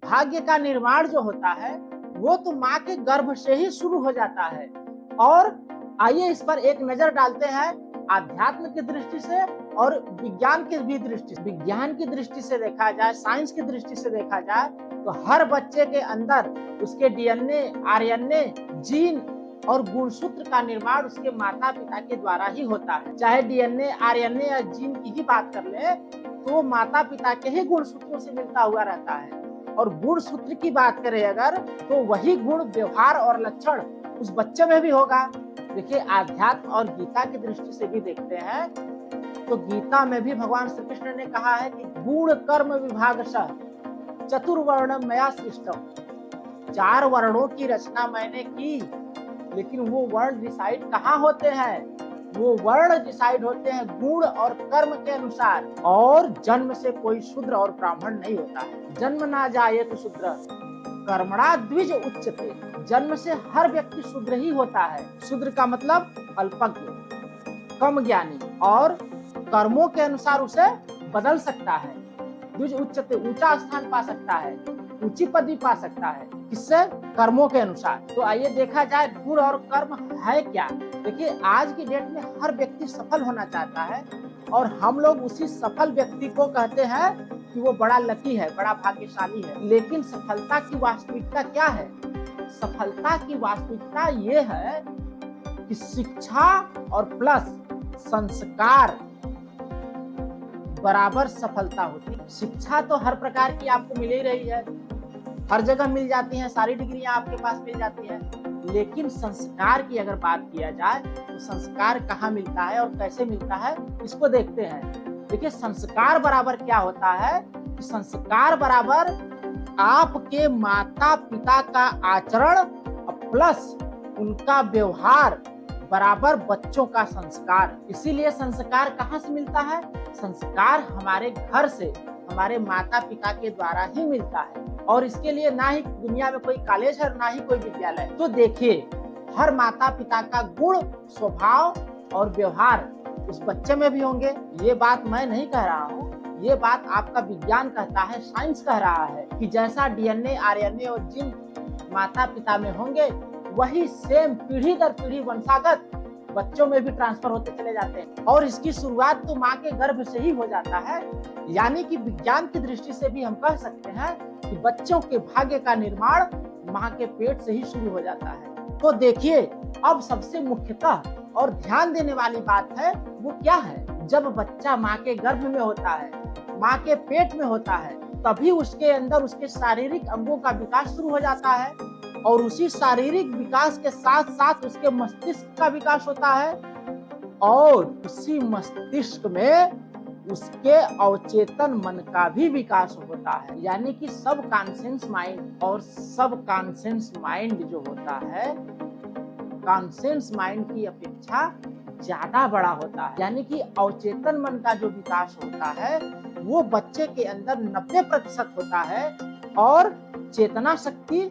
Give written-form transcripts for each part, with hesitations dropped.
भाग्य का निर्माण जो होता है वो तो माँ के गर्भ से ही शुरू हो जाता है। और आइए इस पर एक नजर डालते हैं आध्यात्म की दृष्टि से और विज्ञान की भी दृष्टि से। विज्ञान की दृष्टि से देखा जाए, साइंस की दृष्टि से देखा जाए तो हर बच्चे के अंदर उसके डीएनए, आरएनए, जीन और गुणसूत्र का निर्माण उसके माता पिता के द्वारा ही होता है। चाहे डीएनए, आरएनए या जीन की ही बात कर ले तो माता पिता के ही गुणसूत्रों से मिलता हुआ रहता है। और गुणसूत्र की बात करें अगर तो वही गुण, व्यवहार और लक्षण उस बच्चे में भी होगा। देखिए आध्यात्म और गीता की दृष्टि से भी देखते हैं तो गीता में भी भगवान श्री कृष्ण ने कहा है कि गुण कर्म विभागशः चतुर्वर्णम मया सृष्टम्। 4 वर्णों की रचना मैंने की, लेकिन वो वर्ण डिसाइड कहाँ होते हैं? वो वर्ण डिसाइड होते हैं गुण और कर्म के अनुसार। और जन्म से कोई शूद्र और ब्राह्मण नहीं होता है। जन्म ना जाए तो शूद्र कर्मणा द्विज उच्चते। जन्म से हर व्यक्ति शूद्र ही होता है। शूद्र का मतलब अल्पज्ञ, कम ज्ञानी, और कर्मों के अनुसार उसे बदल सकता है। द्विज उच्चते, ऊंचा स्थान पा सकता है, ऊंची पदवी पा सकता है। किससे? कर्मों के अनुसार। तो आइए देखा जाए गुण और कर्म है क्या। देखिए आज की डेट में हर व्यक्ति सफल होना चाहता है और हम लोग उसी सफल व्यक्ति को कहते हैं कि वो बड़ा लकी है, बड़ा भाग्यशाली है। लेकिन सफलता की वास्तविकता क्या है? सफलता की वास्तविकता ये है कि शिक्षा और प्लस संस्कार बराबर सफलता होती है। शिक्षा तो हर प्रकार की आपको मिल ही रही है, हर जगह मिल जाती हैं, सारी डिग्रियां आपके पास मिल जाती हैं। लेकिन संस्कार की अगर बात किया जाए तो संस्कार कहाँ मिलता है और कैसे मिलता है, इसको देखते हैं। देखिए संस्कार बराबर क्या होता है कि संस्कार बराबर आपके माता पिता का आचरण प्लस उनका व्यवहार बराबर बच्चों का संस्कार। इसीलिए संस्कार कहाँ से मिलता है? संस्कार हमारे घर से, हमारे माता पिता के द्वारा ही मिलता है। और इसके लिए ना ही दुनिया में कोई कॉलेज है, ना ही कोई विद्यालय। तो देखिए हर माता पिता का गुण, स्वभाव और व्यवहार उस बच्चे में भी होंगे। ये बात मैं नहीं कह रहा हूँ, ये बात आपका विज्ञान कहता है, साइंस कह रहा है कि जैसा डीएनए, आरएनए और जीन माता पिता में होंगे वही सेम पीढ़ी दर पीढ़ी वंशागत बच्चों में भी ट्रांसफर होते चले जाते हैं। और इसकी शुरुआत तो माँ के गर्भ से ही हो जाता है। यानी कि विज्ञान की दृष्टि से भी हम कह सकते हैं कि बच्चों के भाग्य का निर्माण माँ के पेट से ही शुरू हो जाता है। तो देखिए अब सबसे मुख्यतः और ध्यान देने वाली बात है वो क्या है? जब बच्चा माँ के गर्भ में होता है, माँ के पेट में होता है, तभी उसके अंदर उसके शारीरिक अंगों का विकास शुरू हो जाता है। और उसी शारीरिक विकास के साथ साथ उसके मस्तिष्क का विकास होता है और उसी मस्तिष्क में उसके अवचेतन मन का भी विकास होता है। यानी कि सब कॉन्शियस माइंड, और सब कॉन्शियस माइंड जो होता है कॉन्शियस माइंड की अपेक्षा ज्यादा बड़ा होता है। यानी कि अवचेतन मन का जो विकास होता है वो बच्चे के अंदर 90% होता है और चेतना शक्ति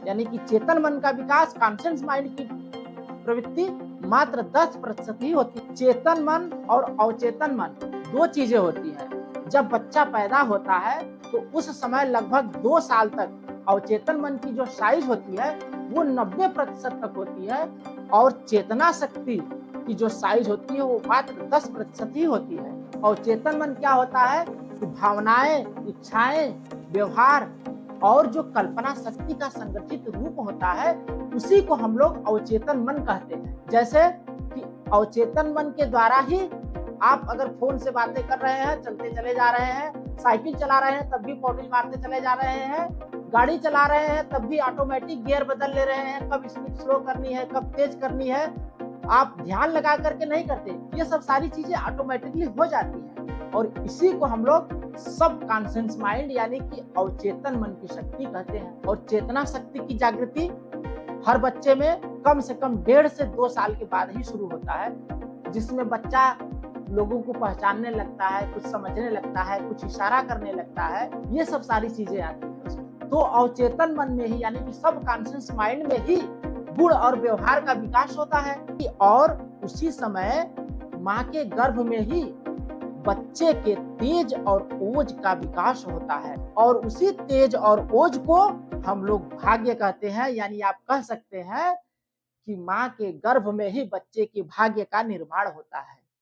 यानी कि चेतन मन का विकास, कॉन्शियस माइंड की प्रवृत्ति मात्र 10% ही होती है। चेतन मन और अवचेतन मन 2 चीजें होती हैं। जब बच्चा पैदा होता है तो उस समय लगभग 2 साल तक अवचेतन मन की जो साइज होती है वो 90% तक होती है और चेतना शक्ति की जो साइज होती है वो मात्र 10% ही होती है। अवचेतन मन क्या होता है कि भावनाएं, इच्छाएं, व्यवहार और जो कल्पना शक्ति का संगठित रूप होता है उसी को हम लोग अवचेतन मन कहते हैं। जैसे कि अवचेतन मन के द्वारा ही आप अगर फोन से बातें कर रहे हैं, चलते चले जा रहे हैं, साइकिल चला रहे हैं तब भी पौड़ी मारते चले जा रहे हैं, गाड़ी चला रहे हैं तब भी ऑटोमेटिक गियर बदल ले रहे हैं, कब स्पीड स्लो करनी है, कब तेज करनी है, आप ध्यान लगा करके नहीं करते। ये सब सारी चीजें ऑटोमेटिकली हो जाती हैं और इसी को हम लोग सब कॉन्शियस माइंड यानी कि अवचेतन मन की शक्ति कहते हैं। और चेतना शक्ति की जागृति हर बच्चे में कम से कम 1.5 से 2 साल के बाद ही शुरू होता है, जिसमें बच्चा लोगों को पहचानने लगता है, कुछ समझने लगता है, कुछ इशारा करने लगता है, ये सब सारी चीजें आती हैं। तो अवचेतन मन में ही यानी कि सब कॉन्शियस माइंड में ही गुण और व्यवहार का विकास होता है और उसी समय माँ के गर्भ में ही बच्चे के तेज और ओज का विकास होता है और उसी तेज और ओज को हम लोग भाग्य कहते हैं। यानी आप कह सकते हैं कि माँ के गर्भ में ही बच्चे के भाग्य का निर्माण होता है।